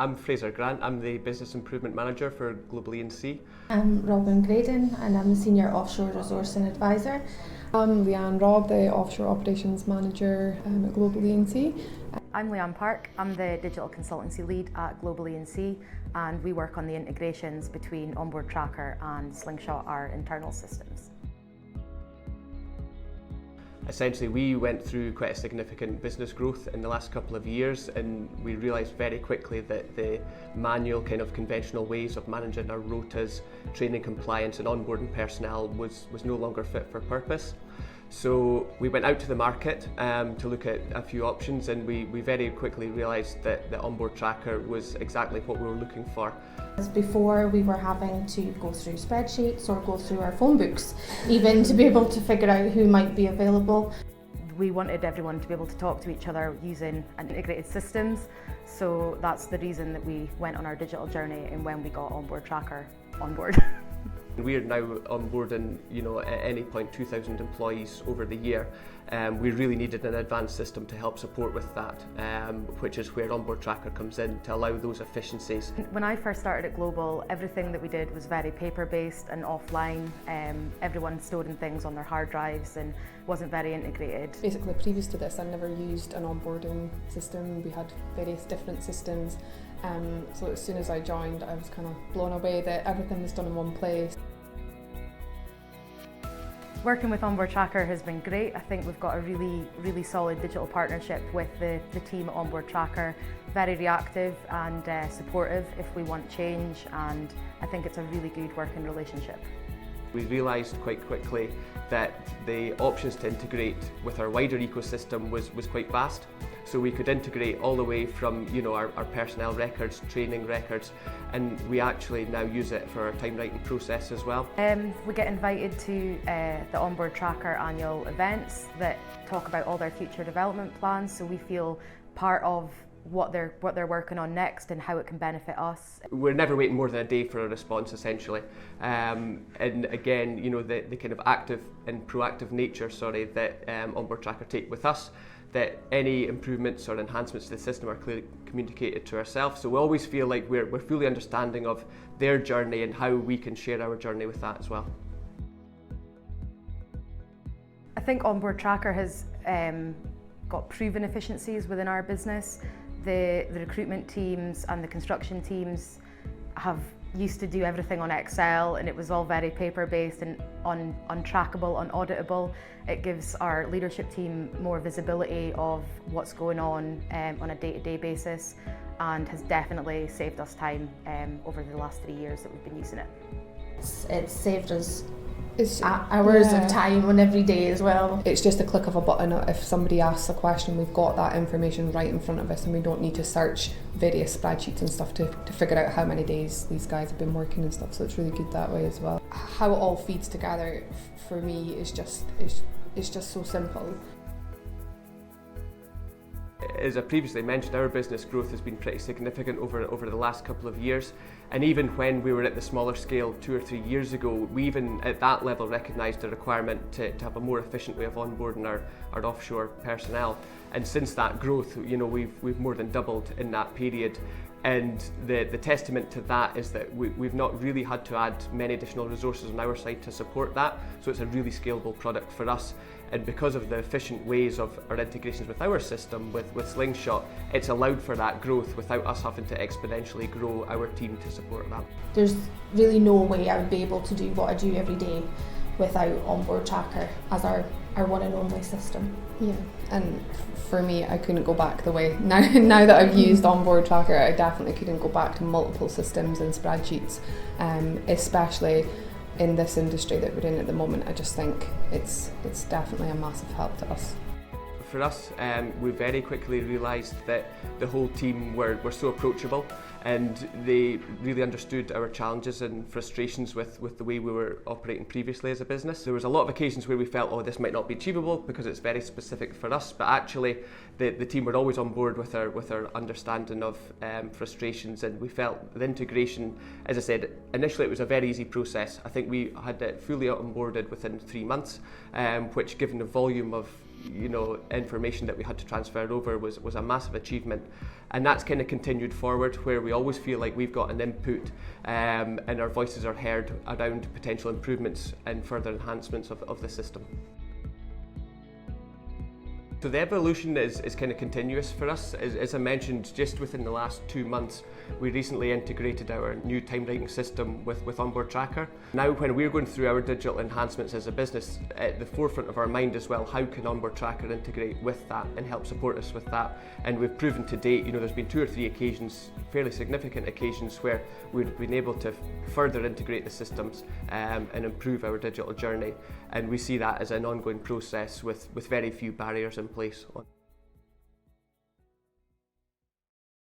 I'm Fraser Grant, I'm the Business Improvement Manager for Global E&C. I'm Robin Graydon and I'm the Senior Offshore Resourcing Advisor. I'm Leanne Robb, the Offshore Operations Manager at Global E&C. I'm Leanne Park, I'm the Digital Consultancy Lead at Global E&C, and we work on the integrations between Onboard Tracker and Slingshot, our internal systems. Essentially, we went through quite a significant business growth in the last couple of years, and we realised very quickly that the manual kind of conventional ways of managing our rotas, training compliance and onboarding personnel was no longer fit for purpose. So we went out to the market to look at a few options, and we very quickly realised that the Onboard Tracker was exactly what we were looking for. Before, we were having to go through spreadsheets or go through our phone books, even to be able to figure out who might be available. We wanted everyone to be able to talk to each other using integrated systems, so that's the reason that we went on our digital journey and when we got Onboard Tracker on board. We are now onboarding, at any point 2,000 employees over the year. We really needed an advanced system to help support with that, which is where Onboard Tracker comes in to allow those efficiencies. When I first started at Global, everything that we did was very paper-based and offline. Everyone storing things on their hard drives and wasn't very integrated. Basically, previous to this, I never used an onboarding system. We had various different systems. So as soon as I joined, I was kind of blown away that everything was done in one place. Working with Onboard Tracker has been great. I think we've got a really solid digital partnership with the team at Onboard Tracker. Very reactive and supportive if we want change, and I think it's a really good working relationship. We realised quite quickly that the options to integrate with our wider ecosystem was quite vast. So we could integrate all the way from our personnel records, training records, and we actually now use it for our time writing process as well. We get invited to the Onboard Tracker annual events that talk about all their future development plans, so we feel part of what they're working on next and how it can benefit us. We're never waiting more than a day for a response, essentially. And again, the kind of active and proactive nature, that Onboard Tracker take with us, that any improvements or enhancements to the system are clearly communicated to ourselves. So we always feel like we're fully understanding of their journey and how we can share our journey with that as well. I think Onboard Tracker has got proven efficiencies within our business. The recruitment teams and the construction teams have used to do everything on Excel, and it was all very paper-based and untrackable, unauditable. It gives our leadership team more visibility of what's going on a day-to-day basis, and has definitely saved us time over the last 3 years that we've been using it. It's saved us hours of time on every day as well. It's just a click of a button. If somebody asks a question, we've got that information right in front of us, and we don't need to search various spreadsheets and stuff to figure out how many days these guys have been working and stuff, so it's really good that way as well. How it all feeds together for me is just so simple. As I previously mentioned, our business growth has been pretty significant over the last couple of years, and even when we were at the smaller scale 2 or 3 years ago, we even at that level recognised the requirement to have a more efficient way of onboarding our offshore personnel. And since that growth, we've more than doubled in that period. And the testament to that is that we've not really had to add many additional resources on our side to support that, so it's a really scalable product for us. And because of the efficient ways of our integrations with our system, with Slingshot, it's allowed for that growth without us having to exponentially grow our team to support that. There's really no way I would be able to do what I do every day without Onboard Tracker as our one and only system. Yeah, and for me, I couldn't go back the way. Now that I've used Onboard Tracker, I definitely couldn't go back to multiple systems and spreadsheets, especially in this industry that we're in at the moment. I just think it's definitely a massive help to us. For us, we very quickly realised that the whole team were so approachable, and they really understood our challenges and frustrations with the way we were operating previously as a business. There was a lot of occasions where we felt, this might not be achievable because it's very specific for us, but actually the team were always on board with our understanding of frustrations, and we felt the integration, as I said, initially it was a very easy process. I think we had it fully onboarded within 3 months, which, given the volume of information that we had to transfer over was a massive achievement. And that's kind of continued forward, where we always feel like we've got an input and our voices are heard around potential improvements and further enhancements of the system. So the evolution is kind of continuous for us. As I mentioned, just within the last 2 months, we recently integrated our new time writing system with Onboard Tracker. Now when we're going through our digital enhancements as a business, at the forefront of our mind as well, how can Onboard Tracker integrate with that and help support us with that? And we've proven to date, there's been 2 or 3 occasions, fairly significant occasions, where we've been able to further integrate the systems and improve our digital journey. And we see that as an ongoing process with very few barriers in place.